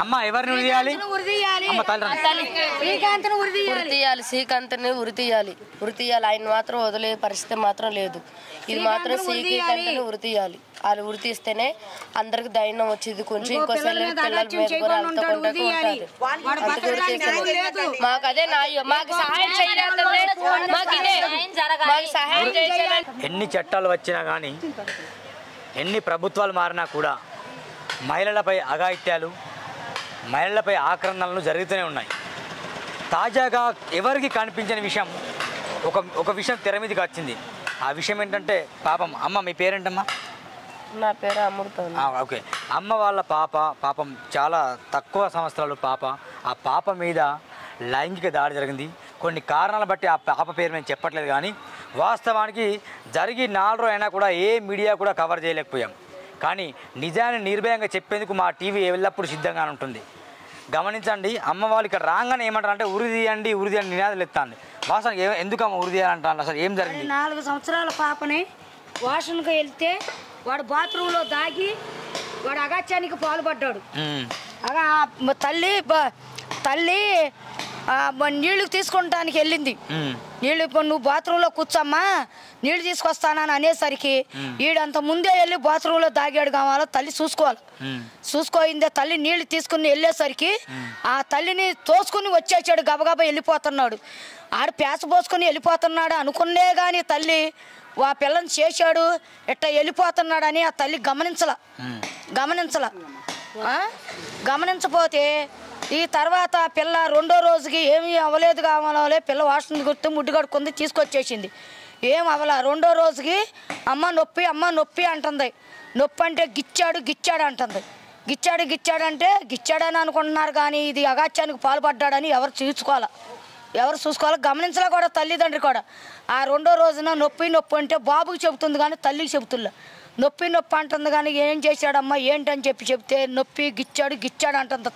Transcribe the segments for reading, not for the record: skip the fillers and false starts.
అమ్మ ఎవరిని ఉరియాలి? శ్రీకాంత్ని ఉరి తీయాలి. ఆయన మాత్రం వదిలే పరిస్థితి మాత్రం లేదు. ఇది మాత్రం శ్రీకాంత్ని ఉరి తీయాలి. వాళ్ళు ఉరి తీస్తేనే అందరికి ధైర్యం వచ్చేది. కొంచెం ఇంకోసారి పిల్లల మీద కూడా మాకు అదే మాకు సహాయం చేయాలి. ఎన్ని చట్టాలు వచ్చినా కానీ, ఎన్ని ప్రభుత్వాలు మారినా కూడా మహిళలపై అఘాయిత్యాలు, మహిళలపై ఆక్రమణలు జరుగుతూనే ఉన్నాయి. తాజాగా ఎవరికి కనిపించని విషయం ఒక విషయం తెర మీదకి వచ్చింది. ఆ విషయం ఏంటంటే పాపం అమ్మ, మీ పేరేంటమ్మా? నా పేరు అమృత. ఓకే, అమ్మ వాళ్ళ పాపం చాలా తక్కువ సంవత్సరాలు పాప. ఆ పాప మీద లైంగిక దాడి జరిగింది. కొన్ని కారణాలను బట్టి ఆ పాప పేరు మేము చెప్పట్లేదు, కానీ వాస్తవానికి జరిగి 4 రోజులు అయినా కూడా ఏ మీడియా కూడా కవర్ చేయలేకపోయాం. కానీ నిజాన్ని నిర్భయంగా చెప్పేందుకు మా టీవీ ఎల్లప్పుడూ సిద్ధంగానే ఉంటుంది. గమనించండి, అమ్మ వాళ్ళు ఇక్కడ రాగానే ఏమంటారంటే ఉరి తీయండి నినాదాలు ఎత్తాండి. వాసన ఎందుకమ్మ ఉరి తీయాలంటారు? అసలు ఏం జరిగింది? 4 సంవత్సరాల పాపని వాషన్కి వెళ్తే వాడు బాత్రూంలో దాగి వాడు అగాత్యానికి పాల్పడ్డాడు. తల్లి నీళ్లు తీసుకుంటానికి వెళ్ళింది. నీళ్ళు నువ్వు బాత్రూంలో కూర్చోమ్మా, నీళ్లు తీసుకొస్తానని అనేసరికి ఈడంత ముందే వెళ్ళి బాత్రూంలో దాగాడు. కావాలా తల్లి చూసుకోయిందే. తల్లి నీళ్లు తీసుకుని వెళ్ళేసరికి ఆ తల్లిని తోసుకుని వచ్చేసాడు. గబగబా వెళ్ళిపోతున్నాడు. ఆడు పేస పోసుకుని వెళ్ళిపోతున్నాడు అనుకునే కానీ తల్లి ఆ పిల్లని చేశాడు ఇట్లా వెళ్ళిపోతున్నాడని ఆ తల్లి గమనించపోతే ఈ తర్వాత పిల్ల 2వ రోజుకి ఏమీ అవ్వలేదు. కావాలే పిల్ల వాసన గుర్తు ముడ్డు కడుక్కుంది, తీసుకొచ్చేసింది. ఏం అవ్వలా. 2వ రోజుకి అమ్మ నొప్పి అంటుంది. నొప్పి అంటే గిచ్చాడు అంటుంది. గిచ్చాడంటే గిచ్చాడని అనుకుంటున్నారు, కానీ ఇది అగాత్యానికి పాల్పడ్డాడని ఎవరు చూసుకోవాలి గమనించలే కూడా తల్లిదండ్రి కూడా. ఆ 2వ రోజున నొప్పి అంటే బాబుకి చెబుతుంది కానీ తల్లికి చెబుతున్నా. నొప్పి అంటుంది కానీ ఏం చేశాడమ్మా ఏంటని చెప్తే నొప్పి గిచ్చాడు అంటుంది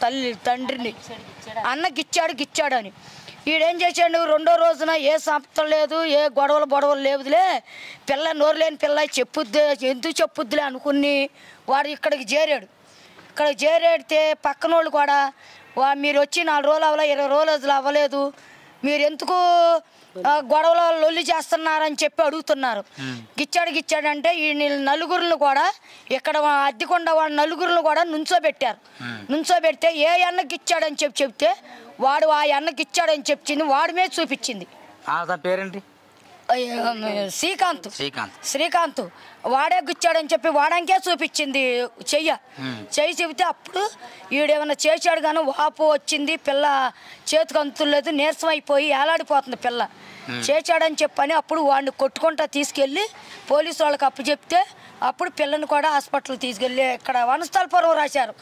తండ్రిని. అన్న గిచ్చాడు అని. ఈడేం చేశాడు 2వ రోజున ఏ సంపద లేదు, ఏ గొడవలు లేవులే, పిల్ల నోరు లేని పిల్ల ఎందుకు చెప్పుద్దిలే అనుకుని వాడు ఇక్కడికి చేరాడితే పక్కనోళ్ళు కూడా మీరు వచ్చి 4 రోజులు అవ్వలే, 20 రోజులు అవ్వలేదు, మీరు ఎందుకు గొడవలో లొల్లి చేస్తున్నారని చెప్పి అడుగుతున్నారు. గిచ్చాడంటే ఈ నలుగురిని కూడా ఇక్కడ అద్దెకొండ వాళ్ళ నలుగురిని కూడా నుంచోబెడితే ఏ అన్న గిచ్చాడని చెప్తే వాడు ఆ అన్న గిచ్చాడని చెప్పింది. వాడి మీద చూపించింది. పేరేంటి? శ్రీకాంత్. వాడే గుచ్చాడని చెప్పి వాడంకే చూపించింది చెయ్యి చెబితే అప్పుడు ఈడేమన్నా చేశాడు కానీ వాపు వచ్చింది. పిల్ల చేతికి అంతులేదు, నీరసం అయిపోయి ఏలాడిపోతుంది పిల్ల. చేశాడని చెప్పని అప్పుడు వాడిని కొట్టుకుంటా తీసుకెళ్ళి పోలీసు వాళ్ళకి అప్పచెప్తే అప్పుడు పిల్లని కూడా హాస్పిటల్ తీసుకెళ్ళి ఇక్కడ వనస్థలపురం రాశారు.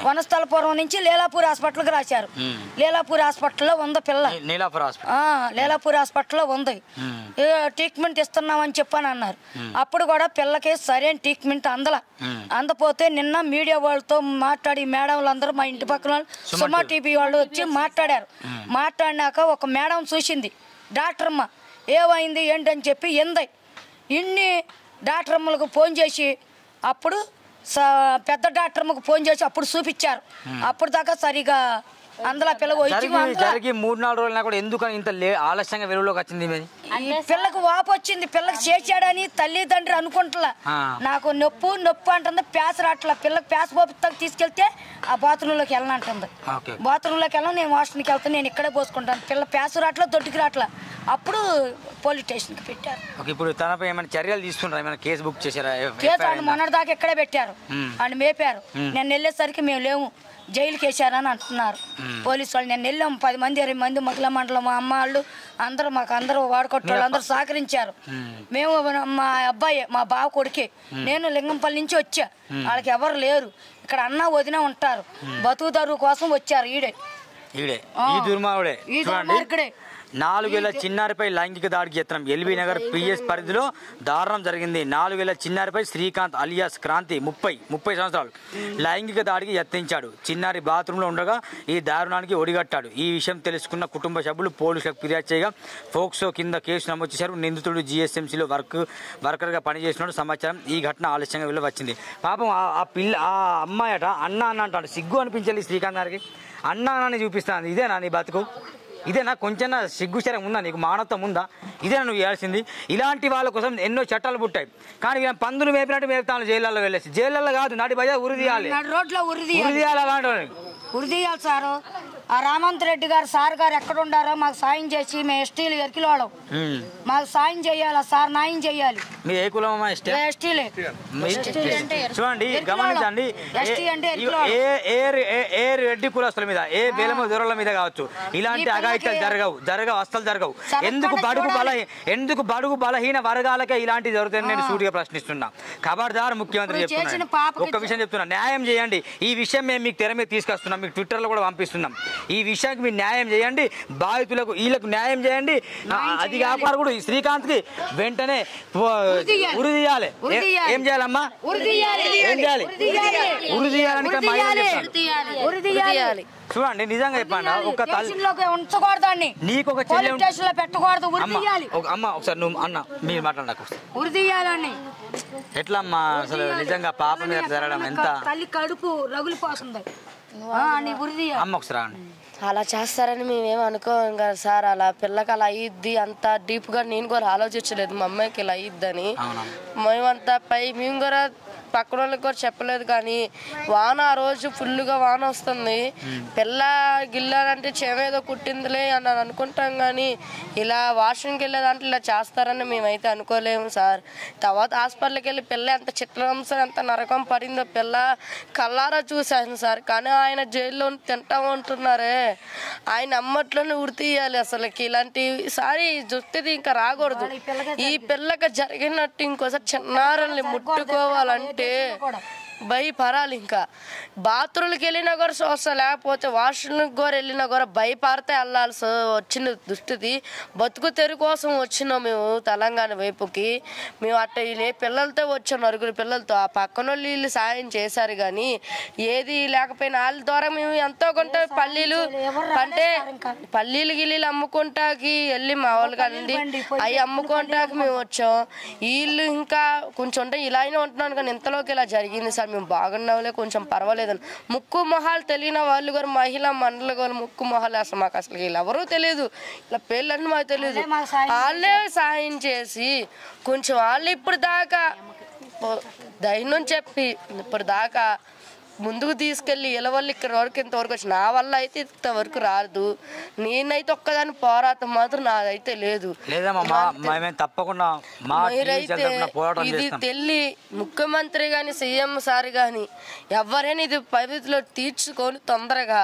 వనస్థలపురం నుంచి లీలాపూర్ హాస్పిటల్కి రాశారు. లీలాపూర్ హాస్పిటల్లో ఉంది పిల్ల. లీలాపూర్ హాస్పిటల్లో ఉంది. ట్రీట్మెంట్ ఇస్తున్నామని చెప్పని అన్నారు. అప్పుడు కూడా పిల్లకి సరైన ట్రీట్మెంట్ అందపోతే నిన్న మీడియా వాళ్ళతో మాట్లాడి మేడంలందరూ మా ఇంటి పక్కన సుమా టీవీ వాళ్ళు వచ్చి మాట్లాడినాక ఒక మేడం చూసింది. డాక్టరమ్మ ఏమైంది ఏంటని చెప్పి ఇన్ని డాక్టరమ్మలకు ఫోన్ చేసి అప్పుడు పెద్ద డాక్టరమ్మకు ఫోన్ చేసి అప్పుడు చూపించారు. అప్పుడు దాకా సరిగా అందులో పిల్ల జరిగి 3-4 రోజులైనా కూడా ఎందుకని ఇంత ఆలస్యంగా వెలుగులోకి వచ్చింది? పిల్లకు వాపు వచ్చింది. పిల్లకి చేశాడని తల్లిదండ్రి అనుకుంటా. నాకు నొప్పి అంటుంది, ప్యాస రాట్లా. పిల్లకి ప్యాస పోపిస్తాకు తీసుకెళ్తే ఆ బాత్రూంలోకి వెళ్ళనంటుంది. బాత్రూంలోకి వెళ్ళను, నేను వాష్రూమ్కి వెళ్తాను, నేను ఇక్కడే పోసుకుంటాను. పిల్ల ప్యాస రాట్లా, దొడ్డుకి రాట్లా. అప్పుడు పోలీస్ స్టేషన్కి పెట్టారు. ఇప్పుడు తనపై ఏమైనా చర్యలు తీసుకున్నారా? ఏమైనా కేసు బుక్ చేశారా? కేసు ఆయన మొన్నటి దాకా ఇక్కడే పెట్టారు. ఆయన మేపారు. నేను వెళ్ళేసరికి మేము లేవు, జైలుకి వేసారని అంటున్నారు పోలీసు వాళ్ళు. నేను వెళ్ళాము 10 మంది 20 మంది మహిళా మండలం మా అమ్మ వాళ్ళు అందరూ వాడుకొట్టాళ్ళు అందరూ సహకరించారు. మేము మా అబ్బాయి మా బావ కొడుకే, నేను లింగంపల్లి నుంచి వచ్చా. వాళ్ళకి ఎవరు లేరు ఇక్కడ, అన్న వదిన ఉంటారు. బతుకుదారు కోసం వచ్చారు. ఈడే ఈ దుర్మార్గుడే. 4 ఏళ్ల చిన్నారిపై లైంగిక దాడికి యత్నం. ఎల్బీ నగర్ పిఎస్ పరిధిలో దారుణం జరిగింది. 4 ఏళ్ల చిన్నారిపై శ్రీకాంత్ అలియాస్ క్రాంతి 30 సంవత్సరాలు లైంగిక దాడికి యత్నించాడు. చిన్నారి బాత్రూంలో ఉండగా ఈ దారుణానికి ఒడిగట్టాడు. ఈ విషయం తెలుసుకున్న కుటుంబ సభ్యులు పోలీసులకు ఫిర్యాదు చేయగా ఫోక్సో కింద కేసు నమోదు చేశారు. నిందితుడు జిఎస్ఎంసీలో వర్కర్గా పనిచేసినట్టు సమాచారం. ఈ ఘటన ఆలస్యంగా వెళ్ళి వచ్చింది. పాపం ఆ అమ్మాయి అట అన్న అంటాడు. సిగ్గు అనిపించాలి శ్రీకాంత్ గారికి. అన్న అని చూపిస్తాను. ఇదేనా నీ బతుకు? ఇదేనా కొంచెం సిగ్గుశరం ఉందా నీకు? మానవత్వం ఉందా? ఇదేనా నువ్వు చేయాల్సింది? ఇలాంటి వాళ్ళ కోసం ఎన్నో చట్టాలు పుట్టాయి. కానీ పందులు మేపినట్టు మేపుతాను జైళ్ళలో వెళ్ళేసి. జైళ్ళలో కాదు, నాటి బజా ఉరి తీయాలి, రోడ్లో ఉరి తీయాలి. అలాంటి ఉరి తీయాలి సారు. ఆ రామంత్ రెడ్డి గారు సార్ గారు ఎక్కడ ఉండారో మాకు సాయం చేసి మేము ఎస్టీలు ఎరికిలోవడం మాకు సాయం చేయాలి సార్, న్యాయం చేయాలి. మీ ఏ కులం? ఎస్టీలే. చూడండి, గమనించండి. ఏ రెడ్డి కులస్తుల మీద, ఏ బేలమ దొరల మీద కావచ్చు ఇలాంటి అఘాయిత్యాలు జరగవు, అస్సలు జరగవు. ఎందుకు బడుగు బలహీన వర్గాలకే ఇలాంటి జరుగుతాయని నేను సూటిగా ప్రశ్నిస్తున్నా. ఖబర్దార్ ముఖ్యమంత్రి చెప్తున్నా, ఒక్క విషయం చెప్తున్నా, న్యాయం చేయండి. ఈ విషయం మేము మీకు తెర మీద తీసుకొస్తున్నాం, మీకు ట్విట్టర్లో కూడా పంపిస్తున్నాం. ఈ విషయానికి మీరు న్యాయం చేయండి, బాధితులకు వీళ్ళకు న్యాయం చేయండి. అది కాకుండా కూడా ఈ శ్రీకాంత్ కి వెంటనే ఉరి తీయాలి. ఏం చేయాలమ్మా? ఏం చేయాలి? ఉరి తీయాలని చూడండి. నిజంగా చెప్పండి, ఒక తల్లి నీకు ఒక చెల్లి పెట్టకూడదు. అమ్మ ఒకసారి నువ్వు అన్న మీరు మాట్లాడకు. ఉరి తీయాలని ఎట్లా అమ్మా? అసలు నిజంగా పాప మీద జరగడం ఎంత తల్లి కడుపు రగులిపోతుంది. అమ్మ ఒకసారి అండి. అలా చేస్తారని మేమేం అనుకోం కదా సార్. అలా పిల్లకి అలా అయ్యిద్ది అంత డీప్గా నేను కూడా ఆలోచించలేదు మా అమ్మాయికి ఇలా అయ్యిద్దని. మేమంతా మేము కూడా పక్కన వాళ్ళకి కూడా చెప్పలేదు. కానీ వాన ఆ రోజు ఫుల్గా వాన వస్తుంది, పిల్ల గిల్లాలంటే చెమేదో కుట్టిందిలే అని అనుకుంటాం. కానీ ఇలా వాష్రూమ్కి వెళ్ళే దాంట్లో ఇలా చేస్తారని మేమైతే అనుకోలేము సార్. తర్వాత హాస్పిటల్కి వెళ్ళి పిల్ల ఎంత చిత్రాంశం ఎంత నరకం పడిందో పిల్ల కళ్ళారా చూశాను సార్. కానీ ఆయన జైల్లో తింటా ఉంటున్నారే, ఆయన అమ్మట్లోనే ఉరి తీయాలి. అసలుకి ఇలాంటి సారి జుట్టుది ఇంకా రాకూడదు. ఈ పిల్లకి జరిగినట్టు ఇంకోసారి చిన్నారుల్ని ముట్టుకోవాలంటే భయపడాలి. ఇంకా బాత్రూమ్కి వెళ్ళినా కూడా చూస్తా, లేకపోతే వాష్రూమ్కి కూడా వెళ్ళినా కూడా భయపడితే వెళ్ళాల్సి వచ్చిన దుస్థితి. బతుకు తెరు కోసం వచ్చినాం మేము తెలంగాణ వైపుకి. మేము అట్ట వీళ్ళే పిల్లలతో వచ్చాం, 9 పిల్లలతో. ఆ పక్కన వాళ్ళు వీళ్ళు సాయం చేశారు. కానీ ఏది లేకపోయినా వాళ్ళ ద్వారా మేము ఎంతో కొంత పల్లీలు గిల్లీలు అమ్ముకుంటాకి వెళ్ళి మా వాళ్ళకి అండి అవి అమ్ముకుంటాకి మేము వచ్చాం. వీళ్ళు ఇంకా కొంచెం ఉంటే ఇలా అయినా ఉంటున్నాను. కానీ ఇంతలోకి ఇలా జరిగింది సార్. మేము బాగున్నావులే, కొంచెం పర్వాలేదని. ముక్కు మొహాలు తెలియని వాళ్ళు కూడా మహిళా మండలి కూడా ముక్కు మొహాలు అసలు మాకు అసలు వీళ్ళు ఎవరూ తెలియదు, ఇలా పేర్లన్నీ మాకు తెలియదు. వాళ్ళే సాయం చేసి కొంచెం వాళ్ళు ఇప్పుడు దాకా ధైర్యం చెప్పి ఇప్పుడు దాకా ముందుకు తీసుకెళ్ళి ఇలా వల్ల ఇక్కడ వరకు ఇంతవరకు వచ్చి నా వల్ల అయితే ఇంతవరకు రాదు. నేనైతే ఒక్కదాని పోరాటం మాత్రం నాదైతే లేదు. ఇది తెల్లి ముఖ్యమంత్రి కానీ సీఎం సార్ కానీ ఎవరైనా ఇది పరిధిలో తీర్చుకొని తొందరగా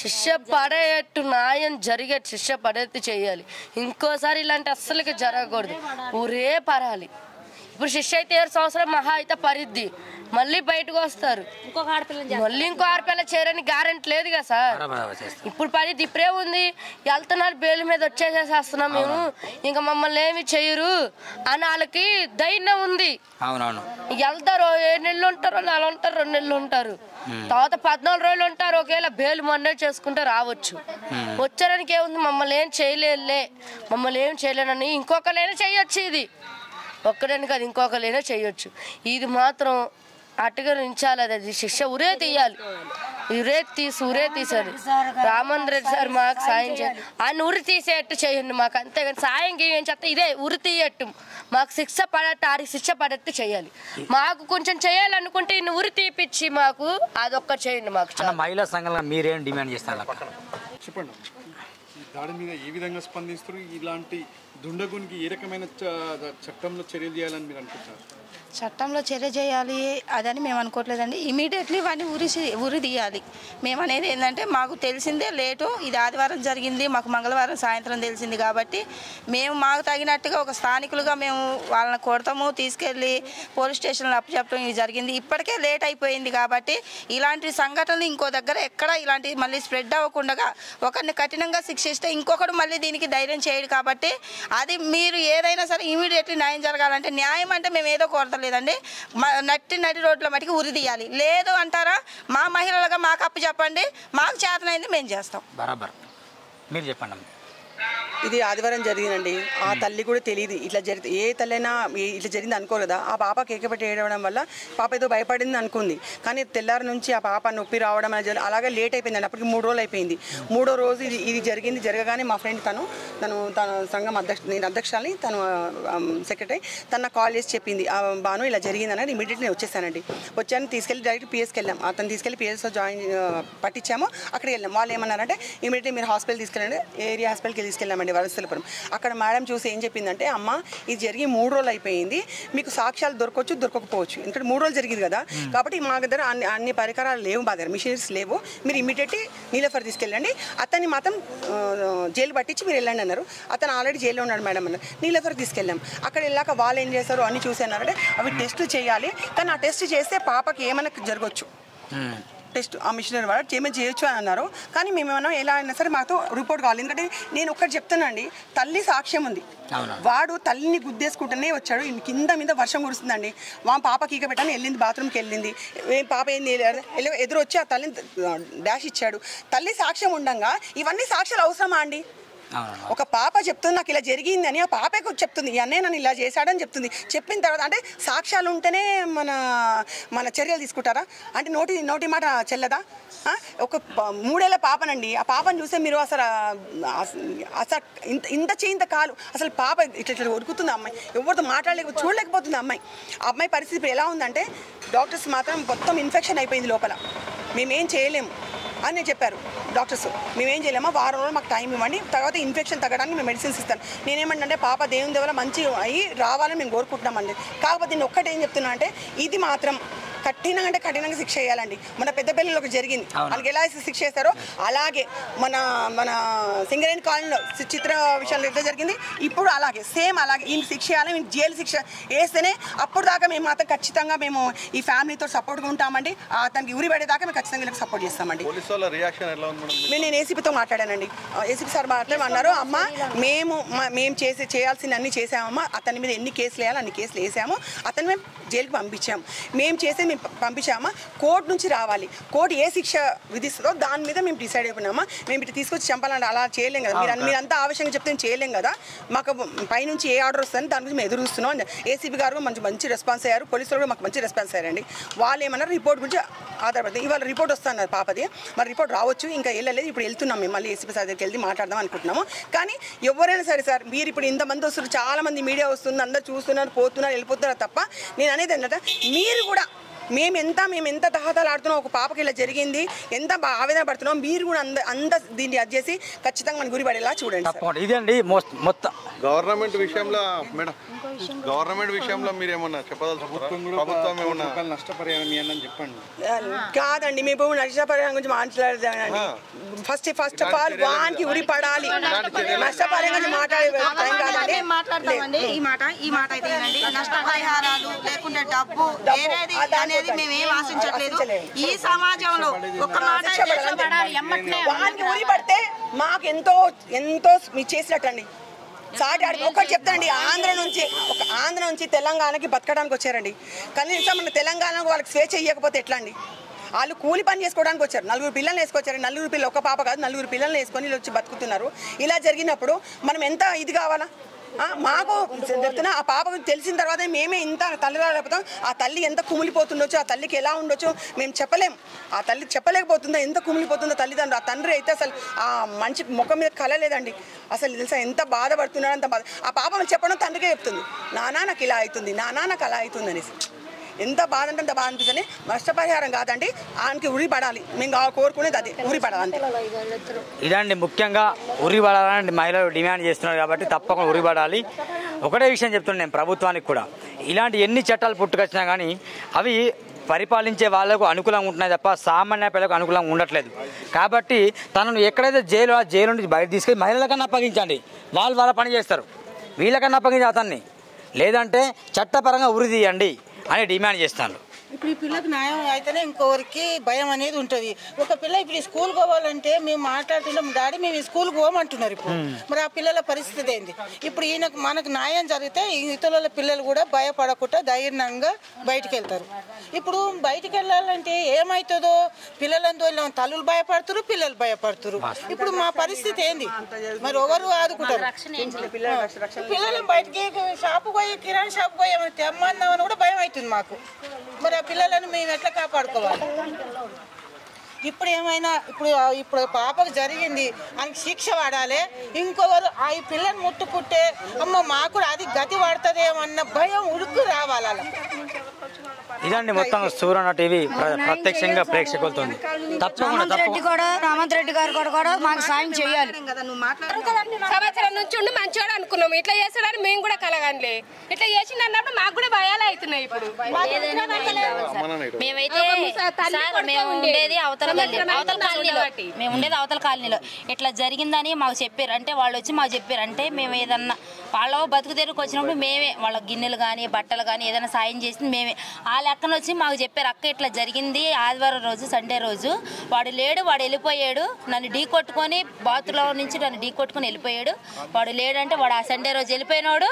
శిక్ష పడేట్టు న్యాయం జరిగే శిక్ష పడేట్టు చేయాలి. ఇంకోసారి ఇలాంటి అస్సలకి జరగకూడదు, ఊరే పరాలి. ఇప్పుడు శిక్ష అయితే 7 సంవత్సరాలు మహా అయితే పరిద్ది, మళ్ళీ బయటకు వస్తారు. మళ్ళీ ఇంకో ఆడపిల్ల చేరని గ్యారెంటీ లేదు కదా సార్. ఇప్పుడు పరిధి ఇప్పుడే ఉంది, వెళ్తున్నారు బెయిల్ మీద వచ్చేసేస్తున్నాం మేము, ఇంకా మమ్మల్ని ఏమి చెయ్యరు అని వాళ్ళకి ధైర్యం ఉంది. వెళ్తారు, 7 నెలలు ఉంటారు, 4 ఉంటారు, 2 నెలలు ఉంటారు, తర్వాత 14 రోజులు ఉంటారు. ఒకవేళ బెయిల్ మొన్నే చేసుకుంటే రావచ్చు. వచ్చారనికి ఏముంది, మమ్మల్ని ఏం చేయలేనని ఇంకొకరైనా చేయొచ్చు. ఇది ఒక్కడని కాదు, ఇంకొకరైనా చేయొచ్చు. ఇది మాత్రం అటుగరించాలి, అది శిక్ష ఉరే తీయాలి. ఉరే తీసారు. రామంత్ రెడ్డి సార్ మాకు సాయం చేయాలి, ఆయన ఉరి తీసేట్టు చేయండి మాకు, అంతేగాని సాయం ఏం చెప్తే ఇదే ఉరి తీయట్టు మాకు శిక్ష పడట్టు, ఆడికి శిక్ష పడట్టు చేయాలి. మాకు కొంచెం చేయాలనుకుంటే ఇన్ని ఉరి తీపిచ్చి మాకు అదొక్క చేయండి. మాకు మహిళా సంఘాలుగా మీరేం డిమాండ్ చేస్తారు? చెప్పండి, దాడి మీద ఏ విధంగా స్పందిస్తారు? ఇలాంటి దుండగునికి ఏ రకమైన చట్టంలో చర్యలు చేయాలని మీరు అనుకుంటున్నారు? చట్టంలో చర్య చేయాలి అదని మేము అనుకోవట్లేదండి. ఇమీడియట్లీ వాడిని ఉరి తీయాలి. మేము అనేది ఏంటంటే మాకు తెలిసిందే లేటు, ఇది ఆదివారం జరిగింది, మాకు మంగళవారం సాయంత్రం తెలిసింది కాబట్టి మేము మాకు తగినట్టుగా ఒక స్థానికులుగా మేము వాళ్ళని కొడతాము, తీసుకెళ్ళి పోలీస్ స్టేషన్లో అప్పచెప్పడం ఇది జరిగింది. ఇప్పటికే లేట్ అయిపోయింది కాబట్టి ఇలాంటి సంఘటనలు ఇంకో దగ్గర ఎక్కడ ఇలాంటి మళ్ళీ స్ప్రెడ్ అవ్వకుండా ఒకరిని కఠినంగా శిక్షిస్తే ఇంకొకడు మళ్ళీ దీనికి ధైర్యం చేయడు కాబట్టి అది మీరు ఏదైనా సరే ఇమీడియట్లీ న్యాయం జరగాలంటే, న్యాయం అంటే మేము ఏదో కోరతలేదండి, నడి రోడ్ల మటుకు ఉరి తీయాలి. లేదు అంటారా మా మహిళలుగా మాకు అప్పు చెప్పండి, మాకు చేతనైంది మేము చేస్తాం. బరాబర్ మీరు చెప్పండి. ఇది ఆదివారం జరిగిందండి. ఆ తల్లి కూడా తెలియదు ఇట్లా జరిగింది. ఏ తల్లి అయినా ఇట్లా జరిగింది అనుకోరు కదా. ఆ పాప కేకపెట్టి ఏడవడం వల్ల పాప ఏదో భయపడింది అనుకుంది, కానీ తెల్లారి నుంచి ఆ పాప నొప్పి రావడం అనేది అలాగే లేట్ అయిపోయిందండి. అప్పటికి 3 రోజులు అయిపోయింది. 3వ రోజు ఇది జరిగింది. జరగగానే మా ఫ్రెండ్ తన సంఘం నేను అధ్యక్షురాలి, తను సెక్రటరీ, తన కాల్ చేసి చెప్పింది బాను ఇలా జరిగింది అనేది. ఇమీడియట్లీ నేను వచ్చేసానండి. వచ్చాను, తీసుకెళ్ళి డైరెక్ట్ పిఎస్కి వెళ్ళాం. అతను తీసుకెళ్ళి పిఎస్లో పట్టించాము. అక్కడికి వెళ్ళాం. వాళ్ళు ఏమన్నారంటే ఇమీడియట్లీ మీరు హాస్పిటల్ తీసుకెళ్ళండి, ఏరియా హాస్పిటల్కి తీసుకెళ్ళామండి వలసలపురం. అక్కడ మేడం చూసి ఏం చెప్పిందంటే, అమ్మ ఇది జరిగి 3 రోజులు అయిపోయింది, మీకు సాక్ష్యాలు దొరకవచ్చు దొరకకపోవచ్చు, ఎందుకంటే 3 రోజులు జరిగింది కదా కాబట్టి మా దగ్గర అన్ని పరికరాలు లేవు, మా దగ్గర మిషనరీస్ లేవు, మీరు ఇమీడియట్లీ నీలఫర్ తీసుకెళ్ళండి, అతన్ని మాత్రం జైలు పట్టించి మీరు వెళ్ళండి అన్నారు. అతను ఆల్రెడీ జైల్లో ఉన్నాడు మేడం అన్నారు. నీలఫర్ తీసుకెళ్ళాం. అక్కడ వెళ్ళాక వాళ్ళు ఏం చేశారు అన్ని చూసానంటే అవి టెస్ట్ చేయాలి, కానీ ఆ టెస్ట్ చేస్తే పాపకి ఏమైనా జరగవచ్చు, టెస్ట్ ఆ మిషనరీ వాడు ఏమైనా చేయొచ్చు అని అన్నారు. కానీ మేమేమన్నా ఎలా అయినా సరే మాతో రిపోర్ట్ కావాలి, ఎందుకంటే నేను ఒక్కటి చెప్తానండి, తల్లి సాక్ష్యం ఉంది. వాడు తల్లిని గుద్దేసుకుంటూనే వచ్చాడు. కింద మీద వర్షం కురుస్తుందండి. మా పాప కీక పెట్టాను, వెళ్ళింది బాత్రూమ్కి వెళ్ళింది. పాప ఏంది ఎదురు వచ్చి ఆ తల్లిని డాష్ ఇచ్చాడు. తల్లి సాక్ష్యం ఉండగా ఇవన్నీ సాక్ష్యాలు అవసరమా అండి? ఒక పాప చెప్తుంది నాకు ఇలా జరిగిందని, ఆ పాపే చెప్తుంది ఈ అన్నయ్య నన్ను ఇలా చేశాడని చెప్తుంది. చెప్పిన తర్వాత అంటే సాక్ష్యాలు ఉంటేనే మన చర్యలు తీసుకుంటారా? అంటే నోటి మాట చెల్లదా? ఒక 3 ఏళ్ల పాపనండి, ఆ పాపను చూస్తే మీరు అసలు ఇంత చేయింత కాలు అసలు పాప ఇట్లా ఉరుకుతుంది. అమ్మాయి ఎవరితో చూడలేకపోతుంది. ఆ అమ్మాయి పరిస్థితి ఎలా ఉందంటే డాక్టర్స్ మాత్రం మొత్తం ఇన్ఫెక్షన్ అయిపోయింది లోపల, మేమేం చేయలేము అని చెప్పారు డాక్టర్స్. మేమేం చేయలేమా, వారం రోజులు మాకు టైం ఇవ్వండి, తర్వాత ఇన్ఫెక్షన్ తగ్గడానికి మేము మెడిసిన్స్ ఇస్తాను. నేనేమంటే పాప దేవుని దేవుల మంచి అయ్యి రావాలని మేము కోరుకుంటున్నామండి. కాకపోతే నేను ఒక్కటి ఏం చెప్తున్నా అంటే ఇది మాత్రం కఠినంగా శిక్ష చేయాలండి. మన పెద్దపల్లిలో ఒకటి జరిగింది, వాళ్ళకి ఎలా శిక్ష చేస్తారో అలాగే మన సింగరేణి కాలనీలో చిత్ర విషయంలో ఎంత జరిగింది ఇప్పుడు అలాగే సేమ్ అలాగే ఈ శిక్ష చేయాలి. మేము జైలు శిక్ష వేస్తేనే అప్పుడు దాకా మేము మాత్రం ఖచ్చితంగా మేము ఈ ఫ్యామిలీతో సపోర్ట్గా ఉంటామండి. అతనికి ఉరి పడేదాకా మేము ఖచ్చితంగా వీళ్ళకి సపోర్ట్ చేస్తామండి. నేను ఏసీపీతో మాట్లాడానండి. ఏసీపీ సార్ మాట్లాడమన్నారు, అమ్మ మేము చేయాల్సిన అన్ని చేసామమ్మా, అతని మీద ఎన్ని కేసులు వేయాలో అన్ని కేసులు వేసాము, అతన్ని మేము జైలుకి పంపించాము, మేము చేసే పంపించామా కోర్టు నుంచి రావాలి, కోర్టు ఏ శిక్ష విధిస్తుందో దాని మీద మేము డిసైడ్ అయిపోయినామా. మేము ఇటు తీసుకొచ్చి చంపాలంటే అలా చేయలేం కదా, మీరంతా ఆవశ్యంగా చెప్తే చేయలేం కదా, మాకు పైనుంచి ఏ ఆర్డర్ వస్తుందని దాని గురించి మేము ఎదురు చూస్తున్నాం. ఏసీపీ గారు మంచి రెస్పాన్స్ అయ్యారు, పోలీసులు కూడా మాకు మంచి రెస్పాన్స్ అయ్యారండి. వాళ్ళు ఏమన్నారు రిపోర్ట్ గురించి ఆధారపడుతుంది. ఇవాళ రిపోర్ట్ వస్తున్నారు పాపది, మరి రిపోర్ట్ రావచ్చు, ఇంకా వెళ్ళలేదు. ఇప్పుడు వెళ్తున్నాం మేము మళ్ళీ ఏసీపీ సార్ దగ్గరికి వెళ్ళి మాట్లాడదాం అనుకుంటున్నాము. కానీ ఎవరైనా సరే సార్, మీరు ఇప్పుడు ఇంతమంది వస్తున్నారు, చాలా మంది మీడియా వస్తుంది, అందరు చూస్తున్నారు, పోతున్నారు, వెళ్ళిపోతున్నారు తప్ప నేను అనేది ఏంటంటే మీరు కూడా మేము ఎంత తహతలాడుతున్నాం, ఒక పాపకి ఇలా జరిగింది ఎంత ఆవేదన పడుతున్నాం, మీరు కూడా అంత దీన్ని అది చేసి ఖచ్చితంగా మన గురి పడేలా చూడండి. ఇదండి మొత్తం గవర్నమెంట్ విషయంలో మీరు ఏమన్నా చెప్పదలుచుకుంటున్నారా? నష్టపరిహారం చెప్పండి. కాదండి, మేము నష్టపరిహారం గురించి మాట్లాడదానండి. ఫస్ట్ ఆఫ్ ఆల్ వానికి ఉరి పడాలి, నష్టపరిహారం గురించి మాట్లాడే మాట్లాడతామండి. ఈ మాట అయితే నష్టపరిహారాలు లేకుంటే డబ్బు అనేది మేమేం ఆశించట్లేదు. ఈ సమాజంలో ఒక మాట వానికి ఉరి పడితే మాకు ఎంతో మీరు చేసినట్టండి. సాటి ఒకటి చెప్తానండి, ఆంధ్ర నుంచి తెలంగాణకి బతకడానికి వచ్చారండి. కనీసం మన తెలంగాణకు వాళ్ళకి స్వేచ్ఛ ఇవ్వకపోతే ఎట్లా అండి? వాళ్ళు కూలి పని చేసుకోవడానికి వచ్చారు, 4 పిల్లల్ని వేసుకొచ్చారు. 4 పిల్లలు, ఒక పాప కాదు 4 పిల్లల్ని వేసుకొని వచ్చి బతుకుతున్నారు. ఇలా జరిగినప్పుడు మనం ఎంత ఇది కావాలా? మాకు చెప్తున్నా, ఆ పాపకు తెలిసిన తర్వాత మేమే ఇంత తల్లిదండ్రులు, ఆ తల్లి ఎంత కుమిలిపోతుండొచ్చు, ఆ తల్లికి ఎలా ఉండొచ్చు మేము చెప్పలేం. ఆ తల్లి చెప్పలేకపోతుందో ఎంత కుమిలిపోతుందో తల్లిదండ్రులు. ఆ తండ్రి అయితే అసలు ఆ మంచి ముఖం మీద కళ లేదండి. అసలు తెలుసా ఎంత బాధపడుతున్నాడు, అంత బాధ. ఆ పాప చెప్పడం తండ్రికే చెప్తుంది, నానా నాకు ఇలా అవుతుంది, నానా నాకు అలా అవుతుంది అనేసి. ఎంత బాధ అంటే అంత బాధ అనిపిస్తుంది. నష్టపరిహారం కాదండి, ఆయనకి ఉరి పడాలి. మేము కోరుకునేది అది, ఉరి పడాలి. ఇదండి ముఖ్యంగా ఉరి పడాలని మహిళలు డిమాండ్ చేస్తున్నారు కాబట్టి తప్పకుండా ఉరి పడాలి. ఒకటే విషయం చెప్తున్నాను నేను ప్రభుత్వానికి కూడా, ఇలాంటి ఎన్ని చట్టాలు పుట్టుకొచ్చినా కానీ అవి పరిపాలించే వాళ్ళకు అనుకూలంగా ఉంటున్నాయి తప్ప సామాన్య పిల్లలకు అనుకూలంగా ఉండట్లేదు. కాబట్టి తనను ఎక్కడైతే జైలు నుంచి బయట తీసుకెళ్ళి మహిళలకన్నా అప్పగించండి, వాళ్ళు వాళ్ళ పని చేస్తారు. వీళ్ళకన్నా అప్పగించి అతన్ని, లేదంటే చట్టపరంగా ఉరి తీయండి అని డిమాండ్ చేస్తాను. ఇప్పుడు ఈ పిల్లకి న్యాయం అయితేనే ఇంకొకరికి భయం అనేది ఉంటుంది. ఒక పిల్ల ఇప్పుడు స్కూల్ పోవాలంటే మేము మాట్లాడుతున్నాం, డాడీ మేము స్కూల్కి పోమంటున్నారు. ఇప్పుడు మరి ఆ పిల్లల పరిస్థితి ఏంది? ఇప్పుడు ఈయనకు మనకు న్యాయం జరిగితే ఇతరుల పిల్లలు కూడా భయపడకుండా ధైర్యంగా బయటికి వెళ్తారు. ఇప్పుడు బయటికి వెళ్ళాలంటే ఏమవుతుందో పిల్లలంతో తల్లులు భయపడుతురు, పిల్లలు భయపడుతురు. ఇప్పుడు మా పరిస్థితి ఏంది? మరి ఎవరు ఆదుకుంటారు? పిల్లలు బయటికి షాపు పోయి కిరాణా షాపు పోయి ఏమైనా తెమ్మన్నామని కూడా భయం అవుతుంది మాకు. మరి ఆ పిల్లలను మేము ఎట్లా కాపాడుకోవాలి? ఇప్పుడు ఏమైనా ఇప్పుడు పాపకు జరిగింది ఆయనకి శిక్ష పడాలి. ఇంకొకరు ఆ పిల్లని ముట్టుకుంటే అమ్మ మాకు కూడా అది గతి పడుతుందేమన్న భయం ఉడుకు రావాలి. అలా ఇదండి మొత్తం సువర్ణ టీవీ ప్రత్యక్షంగా ప్రేక్షకులతో. రామంత్ రెడ్డి గారు కూడా మాకు సాయం చేయాలి. సంవత్సరం నుంచి ఉండి మంచివాడు అనుకున్నాము, ఇట్లా చేస్తాడని మేము కూడా కలగండి. ఇట్లా చేసింది అన్నప్పుడు మాకు కూడా భయాలు అవుతున్నాయి. ఇప్పుడు మేమైతే మేము ఉండేది అవతల కాలనీలో ఇట్లా జరిగిందని మాకు చెప్పారు. అంటే వాళ్ళు వచ్చి మాకు చెప్పారు. అంటే మేము ఏదన్నా వాళ్ళ బతుకు తెరుకు వచ్చినప్పుడు మేమే వాళ్ళ గిన్నెలు కానీ బట్టలు కానీ ఏదైనా సాయం చేసింది మేమే. ఆ లెక్కన వచ్చి మాకు చెప్పారు, అక్క ఇట్లా జరిగింది ఆదివారం రోజు సండే రోజు వాడు లేడు, వాడు వెళ్ళిపోయాడు, నన్ను ఢీ కొట్టుకొని బాత్రూంలో నుంచి నన్ను ఢీ కొట్టుకొని వెళ్ళిపోయాడు. వాడు లేడంటే వాడు ఆ సండే రోజు వెళ్ళిపోయినాడు.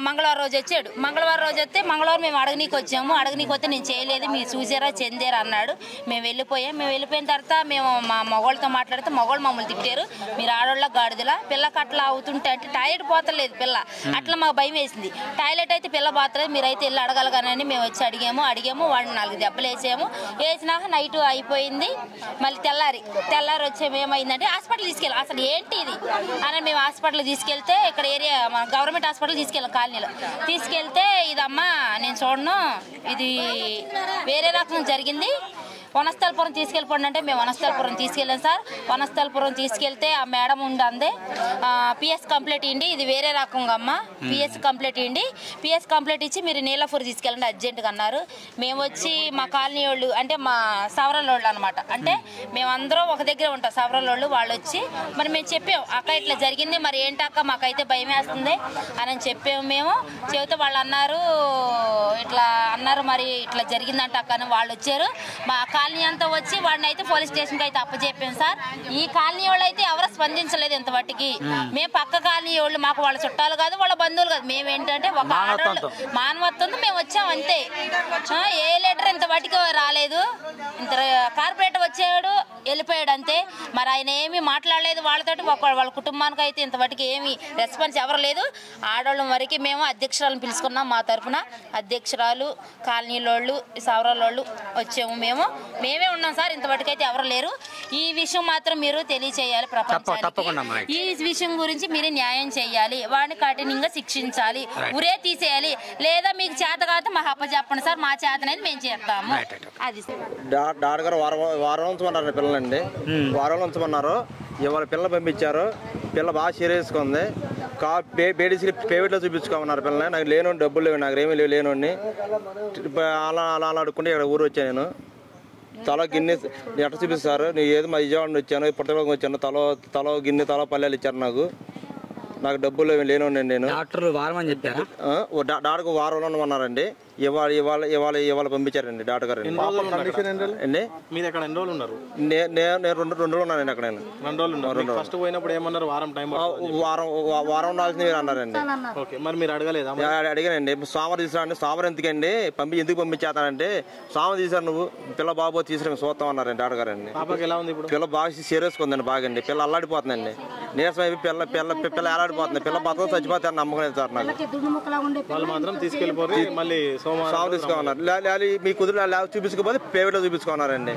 మంగళవారం రోజు వచ్చాడు. మంగళవారం రోజు వస్తే మంగళవారం మేము అడగనీకి వచ్చాము. అడగనీకి వస్తే నేను చేయలేదు, మీరు చూసారా చెందారా అన్నాడు. మేము వెళ్ళిపోయాం. మేము వెళ్ళిపోయిన తర్వాత మేము మా మగవాళ్ళతో మాట్లాడితే మగవాళ్ళు మమ్మల్ని తిట్టారు, మీరు ఆడవాళ్ళ గాడిదలా పిల్లకి అట్లా అవుతుంటే అంటే టాయిలెట్ పోతలేదు పిల్ల. అట్లా మాకు భయం వేసింది. టాయిలెట్ అయితే పిల్ల పోతలేదు, మీరైతే వెళ్ళి అడగలగానని మేము వచ్చి అడిగాము. వాడిని 4 దెబ్బలు వేసినాక నైట్ అయిపోయింది. మళ్ళీ తెల్లారి వచ్చాము. ఏమైందంటే హాస్పిటల్ తీసుకెళ్ళాం. అసలు ఏంటి ఇది అని మేము హాస్పిటల్ తీసుకెళ్తే ఇక్కడ ఏరియా గవర్నమెంట్ హాస్పిటల్ తీసుకెళ్ళాం కాలనీలో. తీసుకెళ్తే ఇదమ్మా నేను చూడను, ఇది వేరే రకం జరిగింది, వనస్థలపురం తీసుకెళ్ళిపోండి అంటే మేము వనస్థలపురం తీసుకెళ్ళాం సార్. వనస్థలపురం తీసుకెళ్తే ఆ మేడం ఉండే పిఎస్ కంప్లైంట్ ఇవ్వండి, ఇది వేరే రకంగా అమ్మ, పిఎస్ కంప్లైంట్ ఇవ్వండి, పిఎస్ కంప్లైంట్ ఇచ్చి మీరు నీలపూర్ తీసుకెళ్ళండి అర్జెంటుగా అన్నారు. మేము వచ్చి మా కాలనీ వాళ్ళు అంటే మా సవరాల వాళ్ళు అనమాట, అంటే మేమందరం ఒక దగ్గర ఉంటాం సవరాల వాళ్ళు వచ్చి మరి మేము చెప్పాము, అక్క ఇట్లా జరిగింది, మరి ఏంటక్క మాకైతే భయం వేస్తుంది అని చెప్పాము. మేము చెబితే వాళ్ళు అన్నారు మరి ఇట్లా జరిగిందంట అక్క అని వాళ్ళు వచ్చారు. మా కాలనీ అంతా వచ్చి వాడిని అయితే పోలీస్ స్టేషన్కి అయితే అప్పచెప్పాం సార్. ఈ కాలనీ వాళ్ళు అయితే ఎవరు స్పందించలేదు ఇంతవరకు. మేము పక్క కాలనీ వాళ్ళు మాకు వాళ్ళ చుట్టాలు కాదు, వాళ్ళ బంధువులు కాదు, మేము ఏంటంటే ఒక మానవత్వంతో మేము వచ్చాం అంతే. ఏ లెటర్ ఇంతవరకు రాలేదు. ఇంత కార్పొరేటర్ వచ్చాడు వెళ్ళిపోయాడు అంతే. మరి ఆయన ఏమీ మాట్లాడలేదు వాళ్ళతోటి. వాళ్ళ కుటుంబానికి అయితే ఇంతవరకు ఏమీ రెస్పాన్స్ ఎవరు లేదు. ఆడవాళ్ళ వరకు మేము అధ్యక్షురాలను పిలుచుకున్నాం, మా తరఫున అధ్యక్షురాలు కాలనీలోళ్ళు సవరాలోళ్ళు వచ్చాము. మేమే ఉన్నాం సార్, ఇంతవరకు అయితే ఎవరు లేరు. ఈ విషయం మాత్రం మీరు తెలియచేయాలి ప్రపంచానికి. ఈ విషయం గురించి మీరు న్యాయం చేయాలి, వాడిని కఠినంగా శిక్షించాలి, ఉరే తీసేయాలి. లేదా మీకు చేత కాదు మాకు అప్పచెప్పండి సార్, మా చేత అనేది మేము చేస్తాము. అది డాక్టర్ గారు వారం ఉంచమన్నారు పిల్లలండి, వారం ఉంచమన్నారు. ఇవాళ పిల్లలు పంపించారు. పిల్ల బాగా సీరియస్గా ఉంది. పేడిసి ప్రైవేట్లో చూపించుకోమన్నారు పిల్లల్ని. నాకు లేను డబ్బులు లేవు, నాకు ఏమీ లేనోడిని. అలా అడుక్కుంటే ఇక్కడ ఊరు వచ్చాను నేను. తల గిన్నె ఎట్లా చూపిస్తారు, నేను ఏదో మా విజయవాడ వచ్చాను, పుట్టలోకి వచ్చాను, తల గిన్నె తల పల్లెలు ఇచ్చారు నాకు డబ్బులు లేనండి. నేను డాక్టర్లు వారం అని చెప్పారు. డాక్టర్ వారంలో ఉన్నారండి. ఇవాళ పంపించారండి డాక్టర్ గారు. నేను 2 రోజులు ఉన్నానండి అక్కడ. నేను ఫస్ట్ పోయినప్పుడు ఏమన్నారు, వారం టైం వారం ఉండాల్సింది మీరు అన్నారండి. మరి మీరు అడగలేదా? అడిగానండి. సోమవారం తీసుకురండి. సోమవారం ఎందుకండి ఎందుకు పంపించేస్తానంటే, సోమవారం తీసారు నువ్వు పిల్ల బాబు తీసుకుని చూస్తాం అన్నారండి డాక్టర్ గారు అండి. పాపకి ఎలా ఉంది ఇప్పుడు? పిల్ల బాగా సీరియస్గా ఉందండి. బాగండి. పిల్ల అల్లాడిపోతుందండి. నీరసం అయిపోయి పిల్ల ఎలాడిపోతుంది. పిల్ల బతకం చచ్చిపోతారు నమ్మకం లేదు సార్ నాకు. వాళ్ళు మాత్రం తీసుకెళ్ళిపోయి మళ్ళీ సోమవారం తీసుకోమన్నారు. మీ కుదురు చూపించుకోపోతే ప్రైవేట్లో చూపించుకున్నారండి.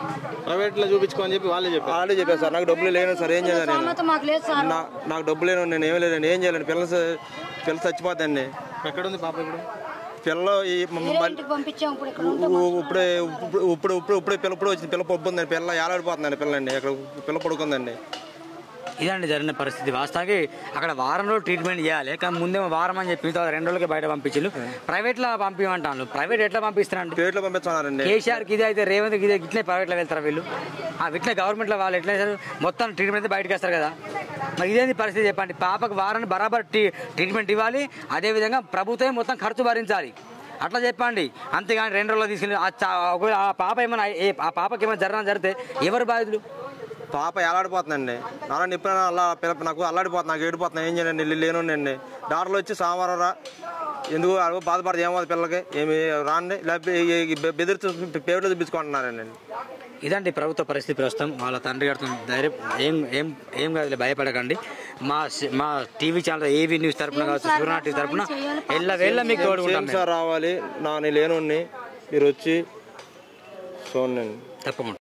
ప్రైవేట్లో చూపించుకోని చెప్పి వాళ్ళే చెప్పారు సార్. నాకు డబ్బులు లేను సార్, ఏం చేయాలి? నాకు డబ్బులు లేను, నేను ఏమీ లేదండి, ఏం చేయాలండి? పిల్ల చచ్చిపోతాండి. ఎక్కడుంది పాప ఇప్పుడు? పిల్లలు ఇప్పుడే పిల్ల వచ్చింది, పిల్ల పప్పు ఉందండి, పిల్ల ఏలాడిపోతుందండి పిల్లండి, ఇక్కడ పిల్ల పడుకుందండి. ఇదండి జరిగిన పరిస్థితి. వాస్తవానికి అక్కడ వారం రోజులు ట్రీట్మెంట్ చేయాలి, కానీ ముందేమో వారం అని చెప్పి 2 రోజులకి బయట పంపించారు. ప్రైవేట్లో పంపించమంటాను. ప్రైవేట్ ఎట్లా పంపిస్తారండి? ప్రైవేట్లో పంపిస్తున్నారండి. కేసీఆర్కి ఇది అయితే రేవంత్ ఇది ఇట్లే ప్రైవేట్లో వెళ్తారు వీళ్ళు. ఇట్లే గవర్నమెంట్లో వాళ్ళు ఎట్లా మొత్తం ట్రీట్మెంట్ అయితే బయటకు వస్తారు కదా. మరి ఇదేంటి పరిస్థితి చెప్పండి? పాపకు వారాన్ని బరాబర్ ట్రీట్మెంట్ ఇవ్వాలి, అదేవిధంగా ప్రభుత్వం మొత్తం ఖర్చు భరించాలి. అట్లా చెప్పండి. అంతేగాని 2 రోజులు తీసుకెళ్ళి ఆ పాప ఏమైనా ఆ పాపకి ఏమైనా జరిగితే ఎవరు బాధితులు? పాప ఎలాడిపోతుందండి. నాన్న ఎప్పుడైనా అలా నాకు అల్లాడిపోతుంది, నాకు ఏడిపోతున్నాను, ఏం చేయండి లేనుండండి. డాక్టర్లు వచ్చి సోమవారం రా, ఎందుకు బాధపడదు, ఏమవుతుంది పిల్లలకి, ఏమి రాండి, లేకపోతే బెదిరితో పేరులో చూపించుకుంటున్నారండి. ఇదండి ప్రభుత్వ పరిస్థితి ప్రస్తుతం. వాళ్ళ తండ్రి గారితో ధైర్యం ఏం కాదు, భయపడకండి. మా టీవీ ఛానల్ ఏవీ న్యూస్ తరపున కావచ్చు, సూర్యనా టీవీ తరపున ఎల్లవేళ్ళ మీకు తోడుకుంటాం. సార్ రావాలి, నా లేనుండి మీరు వచ్చి చూడండి తప్పకుండా.